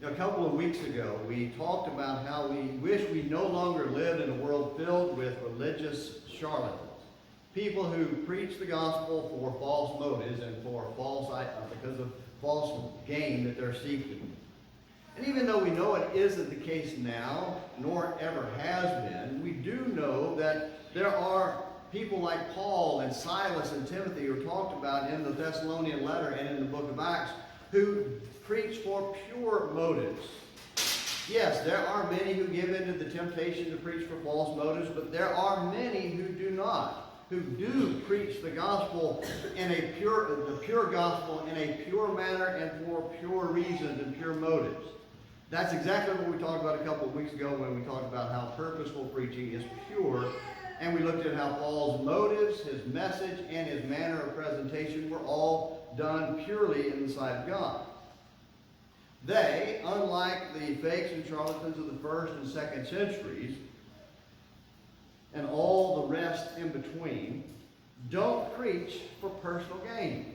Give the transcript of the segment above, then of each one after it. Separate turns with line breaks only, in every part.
A couple of weeks ago, we talked about how we wish we no longer lived in a world filled with religious charlatans. People who preach the gospel for false motives and because of false gain that they're seeking. And even though we know it isn't the case now, nor ever has been, we do know that there are people like Paul and Silas and Timothy who are talked about in the Thessalonian letter and in the book of Acts, who preach for pure motives. Yes, there are many who give into the temptation to preach for false motives, but there are many who do not, who do preach the gospel the pure gospel in a pure manner and for pure reasons and pure motives. That's exactly what we talked about a couple of weeks ago when we talked about how purposeful preaching is pure, and we looked at how Paul's motives, his message, and his manner of presentation were all done purely in the sight of God. They, unlike the fakes and charlatans of the first and second centuries, and all the rest in between, don't preach for personal gain.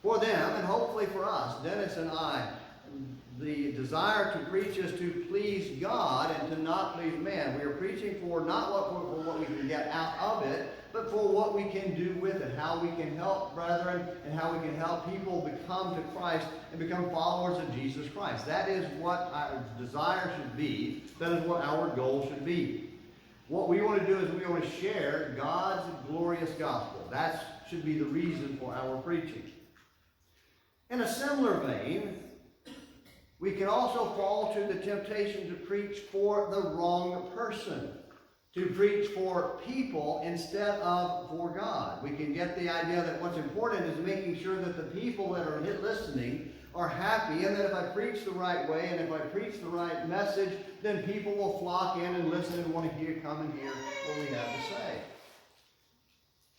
For them, and hopefully for us, Dennis and I, the desire to preach is to please God and to not please man. We are preaching for not for what we can get out of it, but for what we can do with it, how we can help brethren and how we can help people become to Christ and become followers of Jesus Christ. That is what our desire should be. That is what our goal should be. What we want to do is we want to share God's glorious gospel. That should be the reason for our preaching. In a similar vein, we can also fall to the temptation to preach for the wrong person, to preach for people instead of for God. We can get the idea that what's important is making sure that the people that are listening are happy, and that if I preach the right way and if I preach the right message, then people will flock in and listen and want to come and hear what we have to say.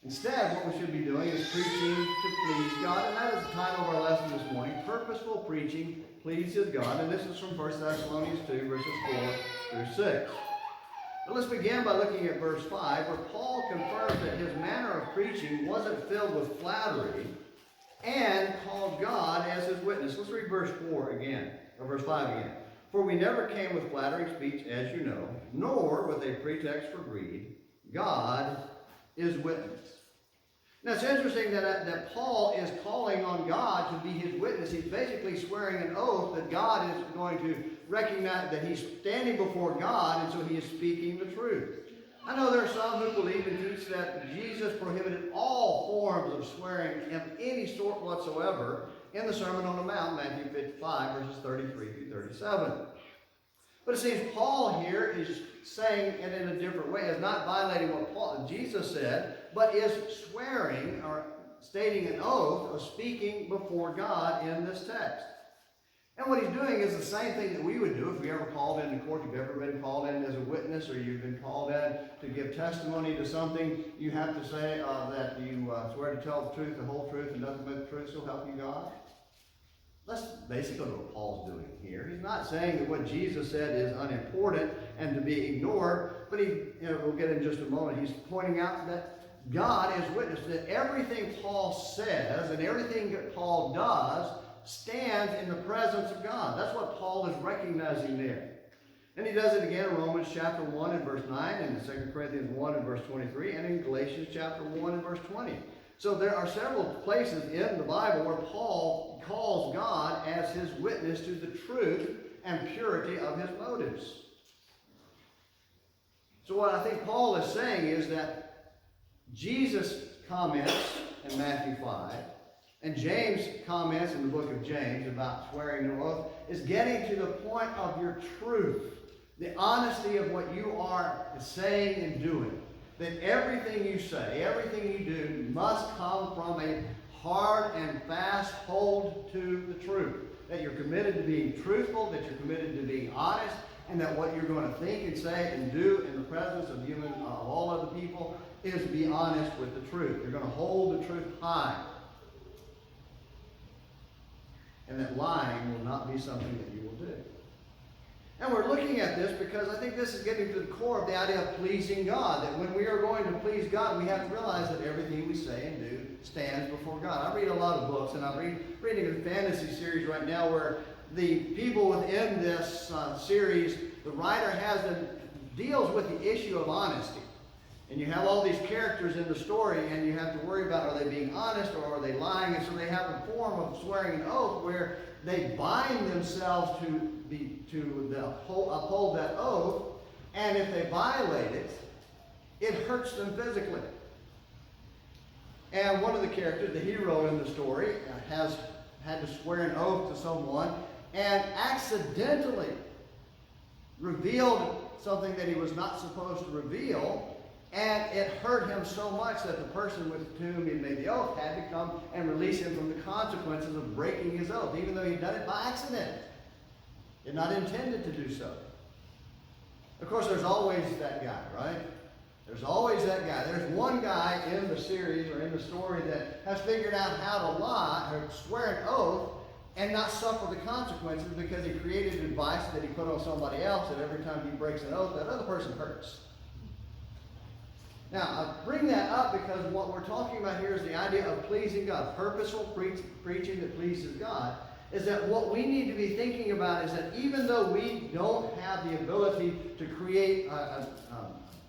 Instead, what we should be doing is preaching to please God, and that is the title of our lesson this morning, Purposeful Preaching Pleases God, and this is from 1 Thessalonians 2, verses 4 through 6. But let's begin by looking at verse 5, where Paul confirms that his manner of preaching wasn't filled with flattery and called God as his witness. Let's read verse 4 again, or verse 5 again. For we never came with flattering speech, as you know, nor with a pretext for greed. God is witness. Now, it's interesting that Paul is calling on God to be his witness. He's basically swearing an oath that God is going to recognize that he's standing before God, and so he is speaking the truth. I know there are some who believe and teach that Jesus prohibited all forms of swearing of any sort whatsoever in the Sermon on the Mount, Matthew 5, verses 33 through 37. But it seems Paul here is saying it in a different way, is not violating what Jesus said, but is swearing or stating an oath of speaking before God in this text. And what he's doing is the same thing that we would do if we ever called into court. You've ever been called in as a witness, or you've been called in to give testimony to something. You have to say that you swear to tell the truth, the whole truth, and nothing but the truth, so help you God. That's basically what Paul's doing here. He's not saying that what Jesus said is unimportant and to be ignored, but we'll get in just a moment. He's pointing out that God is witness, that everything Paul says and everything that Paul does stands in the presence of God. That's what Paul is recognizing there. And he does it again in Romans chapter 1 and verse 9, and in 2 Corinthians 1 and verse 23, and in Galatians chapter 1 and verse 20. So there are several places in the Bible where Paul calls God as his witness to the truth and purity of his motives. So what I think Paul is saying is that Jesus comments in Matthew 5, and James comments in the book of James about swearing an oath, is getting to the point of your truth, the honesty of what you are saying and doing. That everything you say, everything you do must come from a hard and fast hold to the truth. That you're committed to being truthful, that you're committed to being honest, and that what you're going to think and say and do in the presence of all other people is to be honest with the truth. You're going to hold the truth high. And that lying will not be something that you will do. And we're looking at this because I think this is getting to the core of the idea of pleasing God. That when we are going to please God, we have to realize that everything we say and do stands before God. I read a lot of books, and I'm reading a fantasy series right now where the people within this series, the writer deals with the issue of honesty. And you have all these characters in the story, and you have to worry about, are they being honest or are they lying? And so they have a form of swearing an oath where they bind themselves to uphold that oath, and if they violate it, it hurts them physically. And one of the characters, the hero in the story, has had to swear an oath to someone and accidentally revealed something that he was not supposed to reveal. And it hurt him so much that the person with whom he made the oath had to come and release him from the consequences of breaking his oath, even though he'd done it by accident. He had not intended to do so. Of course, there's always that guy, right? There's always that guy. There's one guy in the series or in the story that has figured out how to lie or swear an oath and not suffer the consequences because he created a device that he put on somebody else that every time he breaks an oath, that other person hurts. Now, I bring that up because what we're talking about here is the idea of pleasing God. Purposeful preaching that pleases God is that what we need to be thinking about is that even though we don't have the ability to create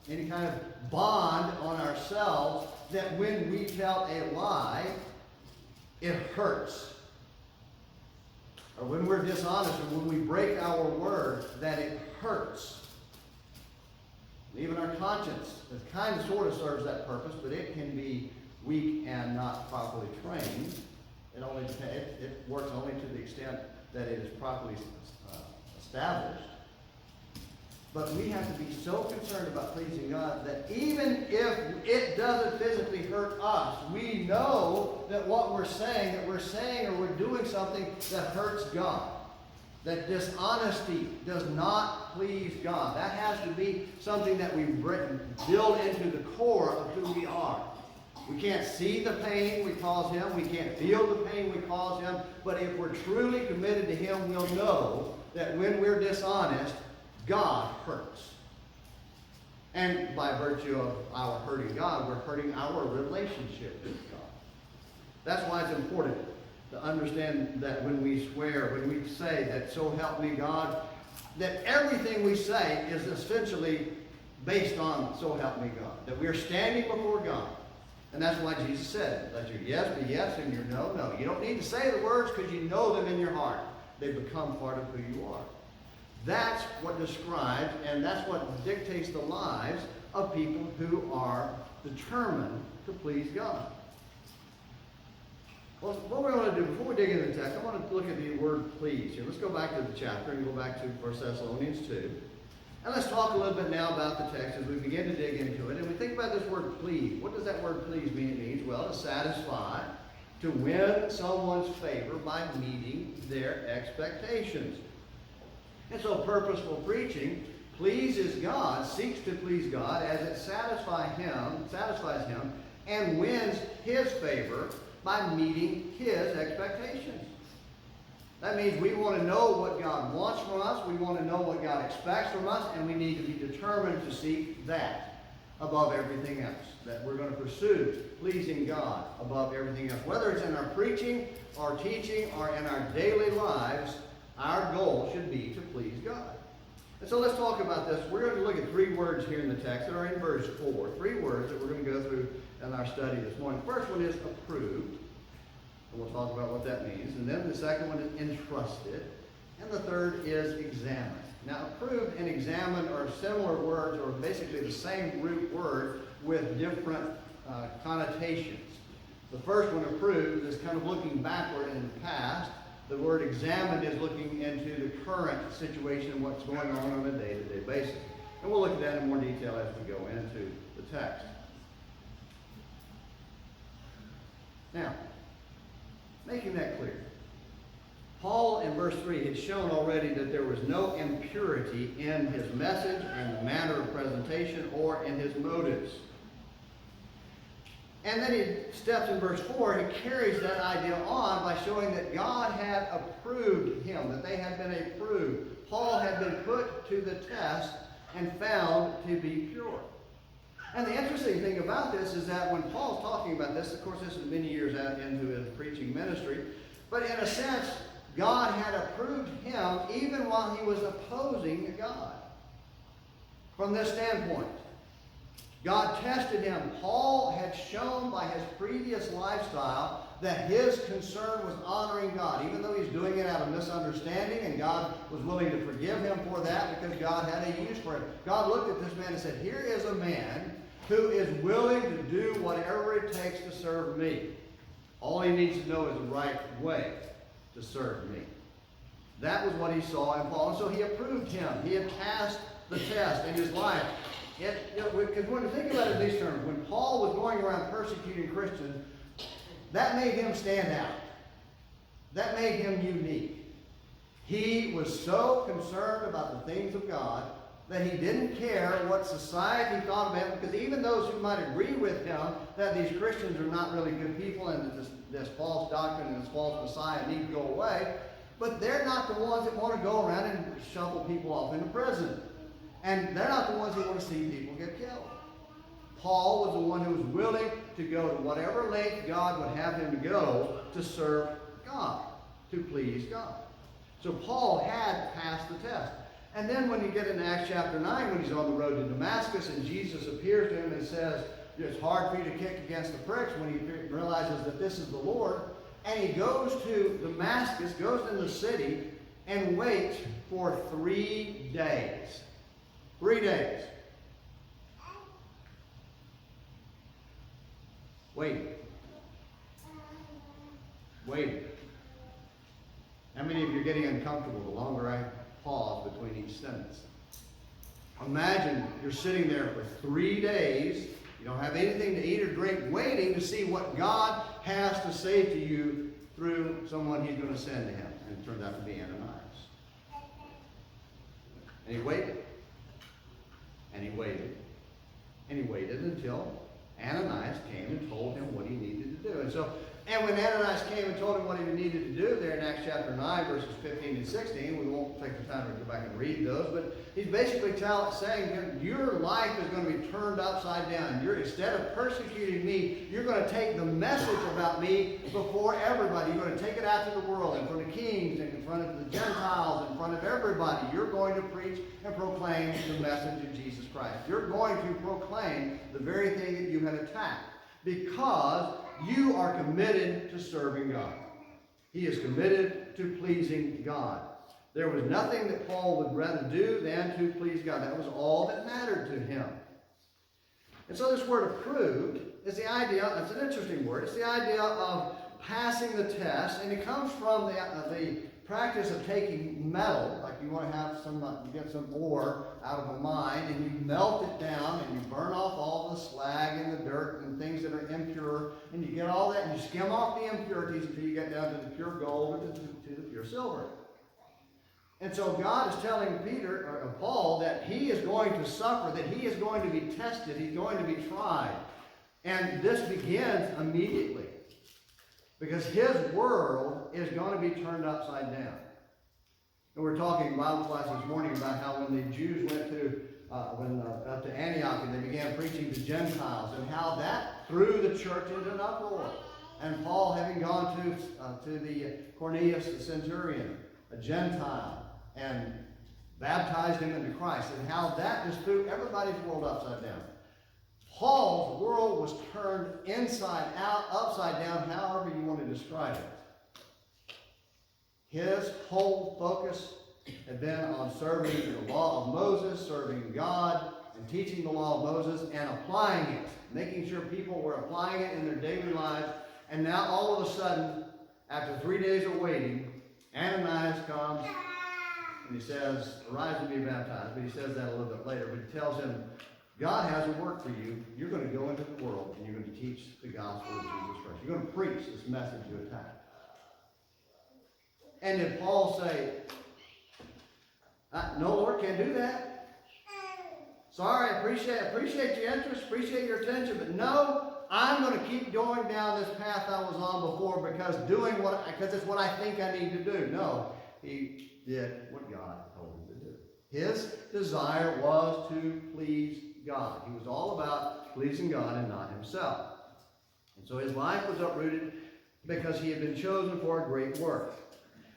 any kind of bond on ourselves, that when we tell a lie, it hurts. Or when we're dishonest or when we break our word, that it hurts. Even our conscience, it kind of sort of serves that purpose, but it can be weak and not properly trained. It works only to the extent that it is properly established. But we have to be so concerned about pleasing God that even if it doesn't physically hurt us, we know that what we're saying or we're doing something that hurts God. That dishonesty does not please God. That has to be something that we build into the core of who we are. We can't see the pain we cause him. We can't feel the pain we cause him. But if we're truly committed to him, we'll know that when we're dishonest, God hurts. And by virtue of our hurting God, we're hurting our relationship with God. That's why it's important to understand that when we swear, when we say that so help me God, that everything we say is essentially based on so help me God. That we are standing before God. And that's why Jesus said, let your yes be yes and your no, no. You don't need to say the words because you know them in your heart. They become part of who you are. That's what describes and that's what dictates the lives of people who are determined to please God. Well, what we're going to do, before we dig into the text, I want to look at the word please. Here, let's go back to the chapter and go back to 1 Thessalonians 2. And let's talk a little bit now about the text as we begin to dig into it. And we think about this word please. What does that word please mean? It means, well, to satisfy, to win someone's favor by meeting their expectations. And so purposeful preaching pleases God, seeks to please God as it satisfies him, and wins his favor by meeting his expectations. That means we want to know what God wants from us, we want to know what God expects from us, and we need to be determined to seek that above everything else. That we're going to pursue pleasing God above everything else. Whether it's in our preaching, our teaching, or in our daily lives, our goal should be to please God. And so let's talk about this. We're going to look at three words here in the text that are in verse 4. Three words that we're going to go through in our study this morning. The first one is approved. And we'll talk about what that means. And then the second one is entrusted. And the third is examined. Now, approved and examined are similar words, or basically the same root word with different connotations. The first one, approved, is kind of looking backward in the past. The word examined is looking into the current situation and what's going on a day-to-day basis. And we'll look at that in more detail as we go into the text. Now, making that clear, Paul in verse 3 had shown already that there was no impurity in his message and the manner of presentation or in his motives. And then he steps in verse 4, he carries that idea on by showing that God had approved him, that they had been approved. Paul had been put to the test and found to be pure. And the interesting thing about this is that when Paul's talking about this, of course this is many years out into his preaching ministry, but in a sense, God had approved him even while he was opposing God. From this standpoint, God tested him. Paul had shown by his previous lifestyle that his concern was honoring God, even though he's doing it out of misunderstanding, and God was willing to forgive him for that because God had a use for him. God looked at this man and said, here is a man who is willing to do whatever it takes to serve me. All he needs to know is the right way to serve me. That was what he saw in Paul, and so he approved him. He had passed the test in his life. Because when you think about it in these terms, when Paul was going around persecuting Christians, that made him stand out. That made him unique. He was so concerned about the things of God that he didn't care what society thought about him, because even those who might agree with him that these Christians are not really good people and that this false doctrine and this false Messiah need to go away, but they're not the ones that want to go around and shuffle people off into prison. And they're not the ones who want to see people get killed. Paul was the one who was willing to go to whatever length God would have him to go to serve God, to please God. So Paul had passed the test. And then when you get into Acts chapter 9, when he's on the road to Damascus and Jesus appears to him and says, it's hard for you to kick against the pricks, when he realizes that this is the Lord, and he goes to Damascus, goes in the city, and waits for 3 days. 3 days. Waiting. How many of you are getting uncomfortable the longer I pause between each sentence? Imagine you're sitting there for 3 days, you don't have anything to eat or drink, waiting to see what God has to say to you through someone he's going to send to him. And it turned out to be Ananias. And he waited. And he waited. And he waited until Ananias came and told him what he needed to do. And when Ananias came and told him what he needed to do there in Acts chapter 9, verses 15 and 16, we won't take the time to go back and read those, but he's basically saying your life is going to be turned upside down. Instead of persecuting me, you're going to take the message about me before everybody. You're going to take it out to the world, in front of kings, and in front of the Gentiles, in front of everybody. You're going to preach and proclaim the message of Jesus Christ. You're going to proclaim the very thing that you had attacked, because you are committed to serving God. He is committed to pleasing God. There was nothing that Paul would rather do than to please God. That was all that mattered to him. And so this word approved is the idea, it's an interesting word, it's the idea of passing the test, and it comes from the practice of taking metal, like you want to have you get some ore out of a mine, and you melt it down, and you burn off all the slag and the dirt and things that are impure, and you get all that, and you skim off the impurities until you get down to the pure gold or to the pure silver. And so God is telling Paul that he is going to suffer, that he is going to be tested, he's going to be tried. And this begins immediately, because his world is going to be turned upside down. And we're talking in Bible class this morning about how when the Jews went up to Antioch and they began preaching to Gentiles, and how that threw the church into an uproar. And Paul, having gone to the Cornelius the centurion, a Gentile, and baptized him into Christ, and how that just threw everybody's world upside down. Paul's world was turned inside out, upside down, however you want to describe it. His whole focus had been on serving the law of Moses, serving God, and teaching the law of Moses, and applying it, making sure people were applying it in their daily lives. And now all of a sudden, after 3 days of waiting, Ananias comes, and he says, arise and be baptized. But he says that a little bit later, but he tells him, God has a work for you. You're going to go into the world and you're going to teach the gospel of Jesus Christ. You're going to preach this message you attack. And did Paul say, no, Lord, can't do that. Sorry, I appreciate your interest, appreciate your attention, but no, I'm going to keep going down this path I was on before because it's what I think I need to do. No, he did what God told him to do. His desire was to please God. He was all about pleasing God and not himself. And so his life was uprooted because he had been chosen for a great work.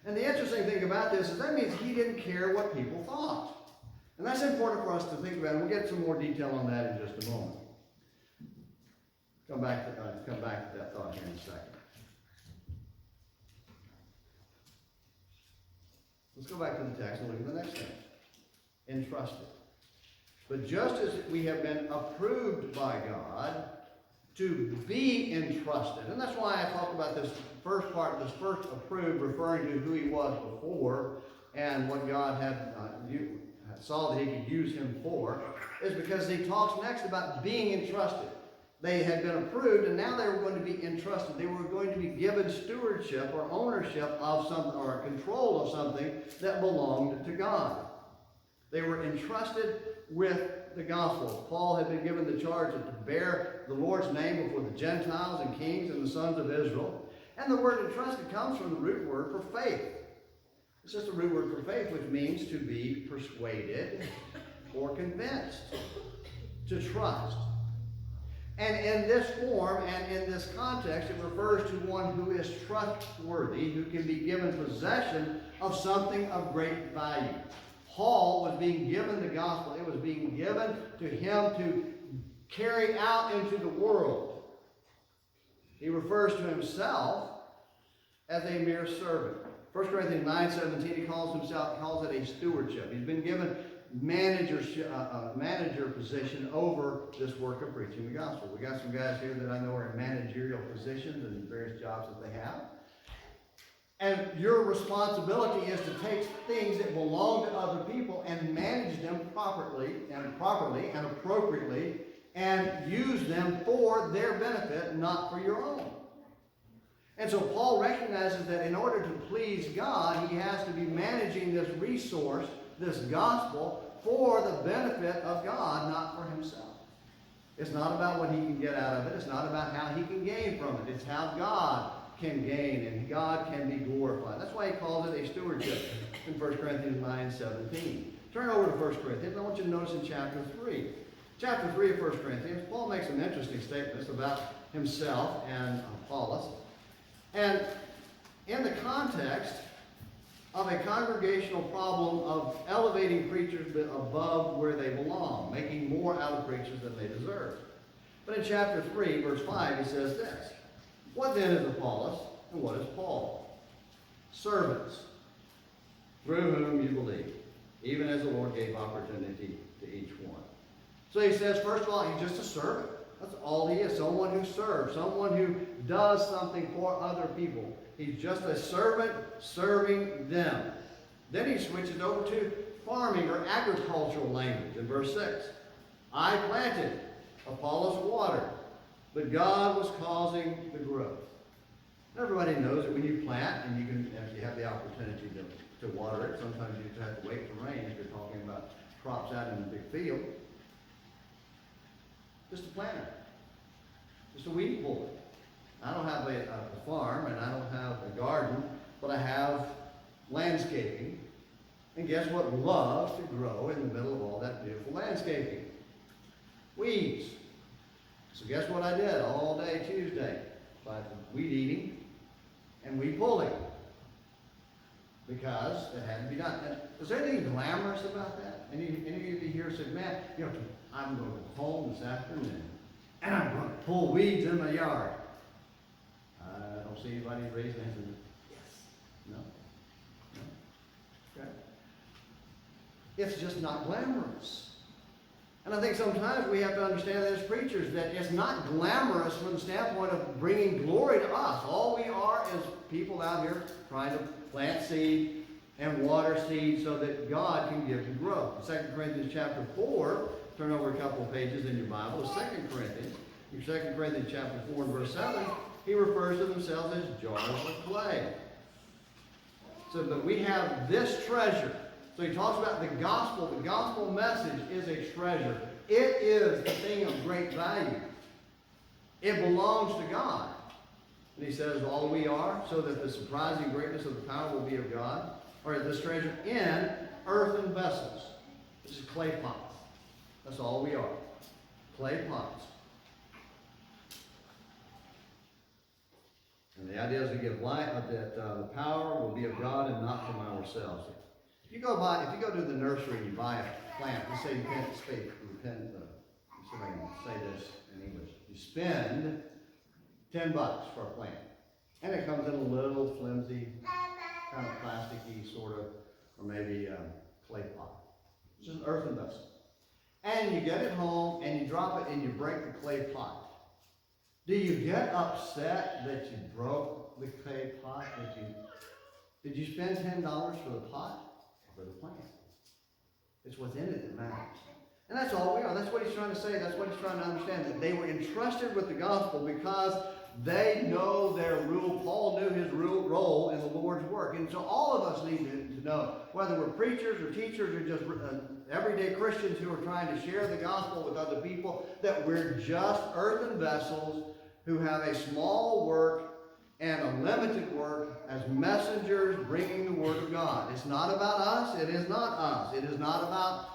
And the interesting thing about this is that means he didn't care what people thought. And that's important for us to think about, and we'll get some more detail on that in just a moment. Come back to that thought here in a second. Let's go back to the text and look at the next thing. Entrusted. But just as we have been approved by God to be entrusted, and that's why I talked about this first part, this first approved, referring to who he was before and what God had saw that he could use him for, is because he talks next about being entrusted. They had been approved, and now they were going to be entrusted. They were going to be given stewardship or ownership of something, or control of something that belonged to God. They were entrusted with the gospel. Paul had been given the charge to bear the Lord's name before the Gentiles and kings and the sons of Israel. And the word entrusted comes from the root word for faith. It's just a root word for faith, which means to be persuaded or convinced, to trust. And in this form and in this context, it refers to one who is trustworthy, who can be given possession of something of great value. Paul was being given the gospel. It was being given to him to carry out into the world. He refers to himself as a mere servant. 1 Corinthians 9:17, he calls it a stewardship. He's been given manager position over this work of preaching the gospel. We got some guys here that I know are in managerial positions and various jobs that they have. And your responsibility is to take things that belong to other people and manage them properly and appropriately, and use them for their benefit, not for your own. And so Paul recognizes that in order to please God, he has to be managing this resource, this gospel, for the benefit of God, not for himself. It's not about what he can get out of it. It's not about how he can gain from it. It's how God can gain and God can be glorified. That's why he calls it a stewardship in 1 Corinthians 9:17. Turn over to 1 Corinthians. I want you to notice in chapter 3. Chapter 3 of 1 Corinthians, Paul makes some interesting statements about himself and Apollos. And in the context of a congregational problem of elevating preachers above where they belong, making more out of preachers than they deserve. But in chapter 3, verse 5, he says this: "What then is Apollos, and what is Paul? Servants, through whom you believe, even as the Lord gave opportunity to each one." So he says, first of all, he's just a servant. That's all he is, someone who serves, someone who does something for other people. He's just a servant serving them. Then he switches over to farming or agricultural language in verse 6. "I planted, Apollos watered, but God was causing the growth." Everybody knows that when you plant, and you can actually have the opportunity to water it, sometimes you just have to wait for rain if you're talking about crops out in a big field. Just a planter. Just a weed puller. I don't have a farm and I don't have a garden, but I have landscaping. And guess what loves to grow in the middle of all that beautiful landscaping? Weeds. So guess what I did all day Tuesday? By weed eating and weed pulling. Because it had to be done. And is there anything glamorous about that? Any of you here said, "Man, I'm going to go home this afternoon and I'm going to pull weeds in my yard." I don't see anybody raise their hands and yes. No? Okay. It's just not glamorous. And I think sometimes we have to understand that as preachers that it's not glamorous from the standpoint of bringing glory to us. All we are is people out here trying to plant seed and water seed so that God can give you growth. In 2 Corinthians chapter 4, turn over a couple of pages in your Bible, 2 Corinthians. In 2 Corinthians chapter 4 and verse 7, he refers to themselves as jars of clay. So that we have this treasure. So he talks about the gospel. The gospel message is a treasure. It is a thing of great value. It belongs to God. And he says, all we are, so that the surprising greatness of the power will be of God, or this treasure in earthen vessels. This is clay pots. That's all we are. Clay pots. And the idea is to give light that the power will be of God and not from ourselves. If you go to the nursery and you buy a plant, let's say you can't speak, see if I can say this in English. You spend $10 for a plant, and it comes in a little flimsy, kind of plasticky sort of, or maybe clay pot. It's just an earthen vessel. And you get it home and you drop it and you break the clay pot. Do you get upset that you broke the clay pot? Did you spend $10 for the pot or for the plant? It's what's in it that matters. And that's all we are. That's what he's trying to say. That's what he's trying to understand. That they were entrusted with the gospel because they know their rule. Paul knew his role in the Lord's work. And so all of us need to know, whether we're preachers or teachers or just everyday Christians who are trying to share the gospel with other people, that we're just earthen vessels who have a small work and a limited work as messengers bringing the word of God. It's not about us. It is not us. It is not about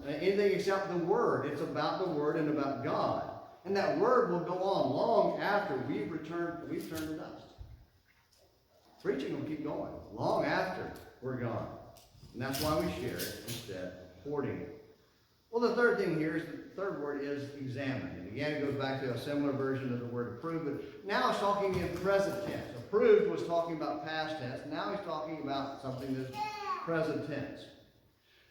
anything except the word. It's about the word and about God. And that word will go on long after we've turned to dust. Preaching will keep going long after we're gone. And that's why we share it instead of hoarding it. Well, the third thing here is, the third word is examine. And again, it goes back to a similar version of the word approve, but now it's talking in present tense. Approved was talking about past tense. Now he's talking about something that's present tense.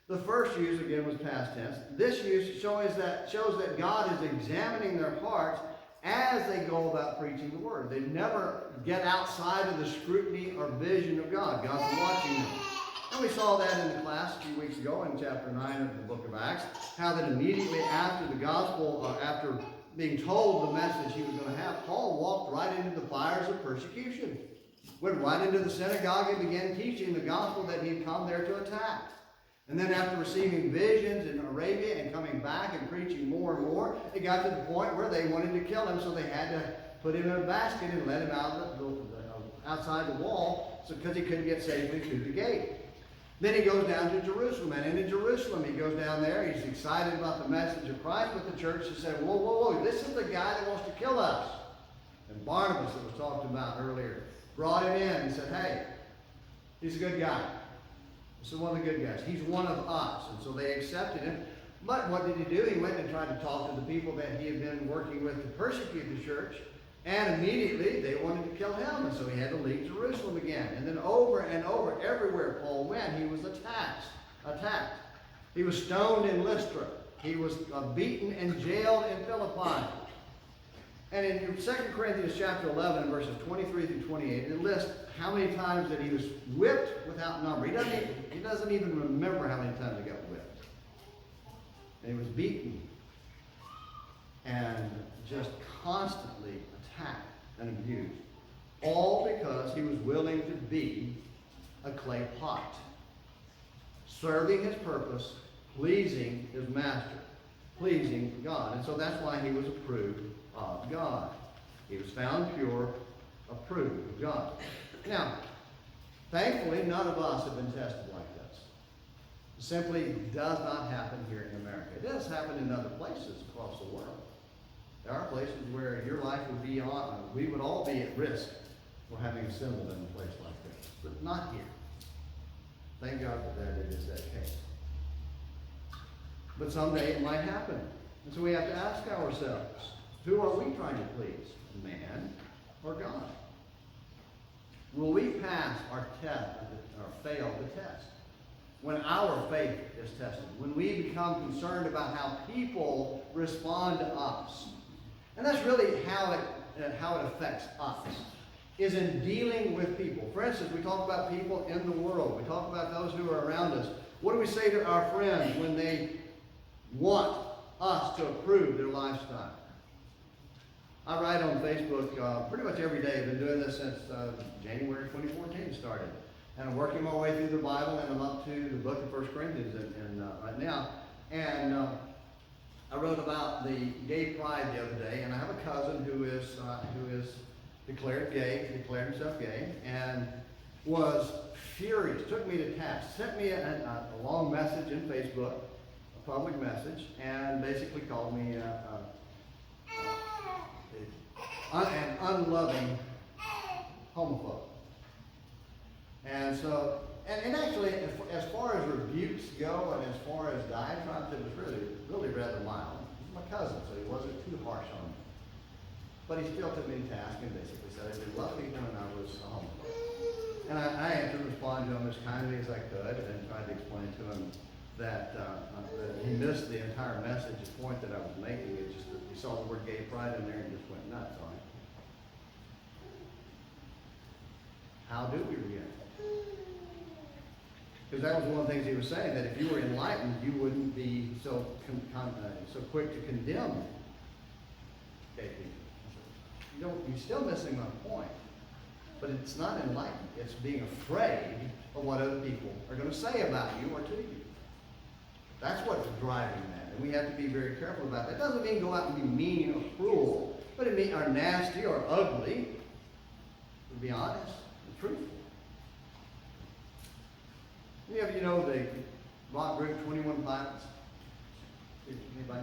The first use, again, was past tense. This use shows that God is examining their hearts as they go about preaching the word. They never get outside of the scrutiny or vision of God. God's watching them. And we saw that in the class a few weeks ago in chapter 9 of the book of Acts, how that immediately after the gospel, after being told the message he was going to have, Paul walked right into the fires of persecution. Went right into the synagogue and began teaching the gospel that he'd come there to attack. And then after receiving visions in Arabia and coming back and preaching more and more, it got to the point where they wanted to kill him, so they had to put him in a basket and let him out outside the wall because he couldn't get safely through the gate. Then he goes down to Jerusalem, and in Jerusalem he goes down there. He's excited about the message of Christ, but the church has said, whoa, whoa, whoa, this is the guy that wants to kill us. And Barnabas, that was talked about earlier, brought him in and said, hey, he's a good guy. This is one of the good guys. He's one of us. And so they accepted him. But what did he do? He went and tried to talk to the people that he had been working with to persecute the church. And immediately they wanted to kill him. And so he had to leave Jerusalem again. And then over and over, everywhere Paul went, he was attacked. He was stoned in Lystra. He was beaten and jailed in Philippi. And in 2 Corinthians chapter 11, verses 23 through 28, it lists how many times that he was whipped without number. He doesn't even remember how many times he got whipped. And he was beaten and just constantly attacked and abused. All because he was willing to be a clay pot, serving his purpose, pleasing his master, pleasing God. And so that's why he was approved of God. He was found pure, approved of God. Now, thankfully, none of us have been tested like this. It simply does not happen here in America. It does happen in other places across the world. There are places where your life would be on, we would all be at risk for having assembled in a place like this, but not here. Thank God for that, it is that case. But someday it might happen. And so we have to ask ourselves, who are we trying to please, man or God? Will we pass our test or fail the test? When our faith is tested, when we become concerned about how people respond to us. And that's really how it affects us, is in dealing with people. For instance, we talk about people in the world. We talk about those who are around us. What do we say to our friends when they want us to approve their lifestyle? I write on Facebook pretty much every day. I've been doing this since January 2014 started. And I'm working my way through the Bible, and I'm up to the book of 1 Corinthians right now. And I wrote about the gay pride the other day, and I have a cousin who is declared himself gay, and was furious, took me to task, sent me a long message in Facebook, a public message, and basically called me an unloving homophobe. And so, and actually, as far as rebukes go and as far as diatribes, it was really rather mild. He's my cousin, so he wasn't too harsh on me. But he still took me to task and basically said I didn't love people and I was a homophobe. And I had to respond to him as kindly as I could and tried to explain to him that he missed the entire message, the point that I was making. It's just that he saw the word gay pride in there and just went nuts on it. How do we react? Because that was one of the things he was saying, that if you were enlightened, you wouldn't be so quick to condemn gay people. You're still missing my point. But it's not enlightened. It's being afraid of what other people are going to say about you or to you. That's what's driving that. And we have to be very careful about that. It doesn't mean go out and be mean or cruel, but it means are nasty or ugly, to be honest and truthful. Any of you know the rock group 21 Pilots? Anybody?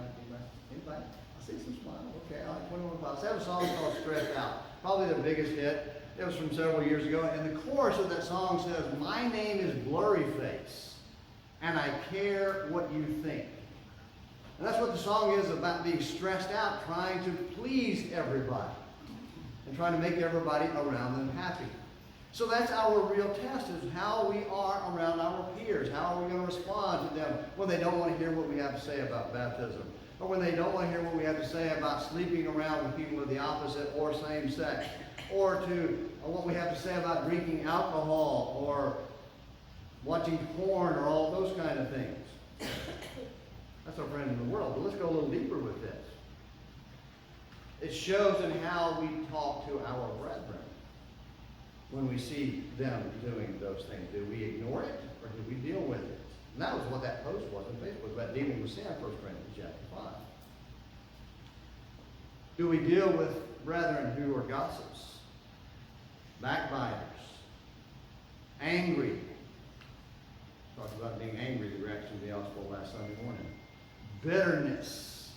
I see some smiles. Okay, I like 21 Pilots. They have a song called Stressed Out. Probably their biggest hit. It was from several years ago. And the chorus of that song says, "My name is Blurryface, and I care what you think." And that's what the song is about, being stressed out, trying to please everybody. And trying to make everybody around them happy. So that's our real test, is how we are around our peers. How are we going to respond to them when they don't want to hear what we have to say about baptism? Or when they don't want to hear what we have to say about sleeping around with people of the opposite or same sex? Or to what we have to say about drinking alcohol or watching porn or all those kind of things. That's our friend in the world. But let's go a little deeper with this. It shows in how we talk to our brethren when we see them doing those things. Do we ignore it or do we deal with it? And that was what that post was on Facebook, about dealing with sin, 1 Corinthians chapter 5. Do we deal with brethren who are gossips, backbiters, angry? Talked about being angry, the reaction of the gospel last Sunday morning. Bitterness,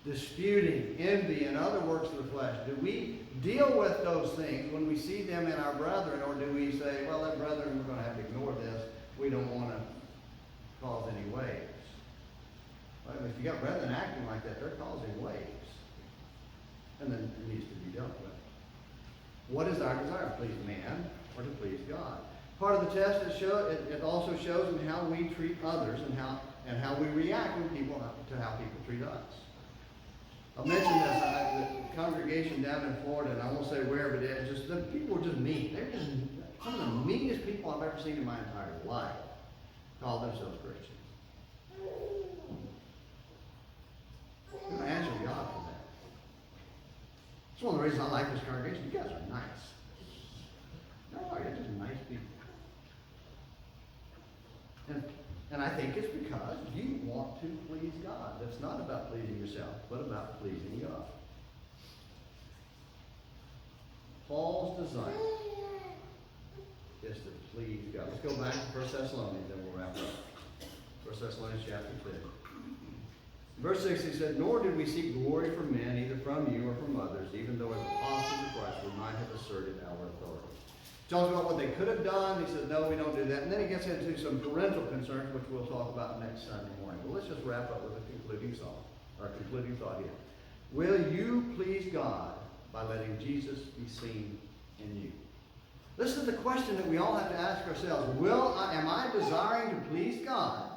disputing, envy, and other works of the flesh. Do we deal with those things when we see them in our brethren, or do we say, well, that brethren, we're going to have to ignore this. We don't want to cause any waves. Well, if you got brethren acting like that, they're causing waves. And then it needs to be dealt with. What is our desire? To please man or to please God? Part of the test it also shows in how we treat others and how we react to how people treat us. I'll mention this. The congregation down in Florida, and I won't say where, but the people were just mean. They're just some of the meanest people I've ever seen in my entire life call themselves Christians. I'm going to answer God for that. It's one of the reasons I like this congregation. You guys are nice. No, you're just nice people. And I think it's because you want to please God. That's not about pleasing yourself, but about pleasing God. Paul's desire is to please God. Let's go back to 1 Thessalonians, and we'll wrap up. 1 Thessalonians chapter 2. Verse 6, he said, "Nor did we seek glory from men, either from you or from others, even though as apostles of Christ we might have asserted our authority." He talks about what they could have done. He says, no, we don't do that. And then he gets into some parental concerns, which we'll talk about next Sunday morning. But let's just wrap up with a concluding thought here. Will you please God by letting Jesus be seen in you? This is the question that we all have to ask ourselves. Am I desiring to please God?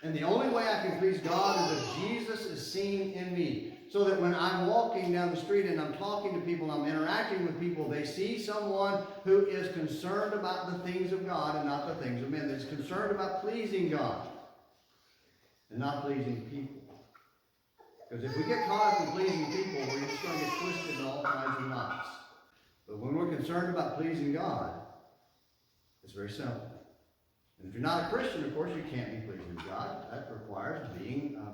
And the only way I can please God is if Jesus is seen in me. So that when I'm walking down the street and I'm talking to people, I'm interacting with people, they see someone who is concerned about the things of God and not the things of men. That's concerned about pleasing God and not pleasing people. Because if we get caught up in pleasing people, we're just going to get twisted in all kinds of knots. But when we're concerned about pleasing God, it's very simple. And if you're not a Christian, of course, you can't be pleasing God. That requires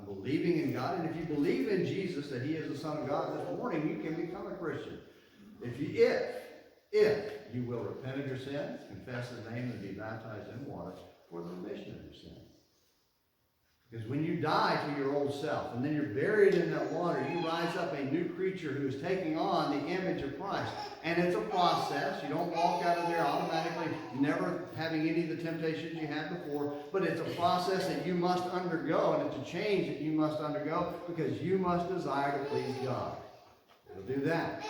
believing in God. And if you believe in Jesus, that He is the Son of God, this morning you can become a Christian. If you will repent of your sins, confess His name, and be baptized in water for the remission of your sins. Because when you die to your old self, and then you're buried in that water, you rise up a new creature who is taking on the image of Christ. And it's a process. You don't walk out of there automatically, never having any of the temptations you had before. But it's a process that you must undergo, and it's a change that you must undergo, because you must desire to please God. We'll do that.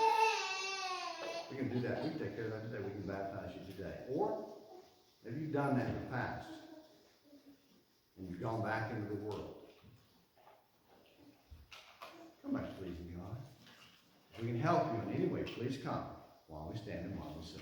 We can do that. We can take care of that today. We can baptize you today. Or, have you done that in the past? And you've gone back into the world. How much pleasing God? If we can help you in any way, please come while we stand and while we sing.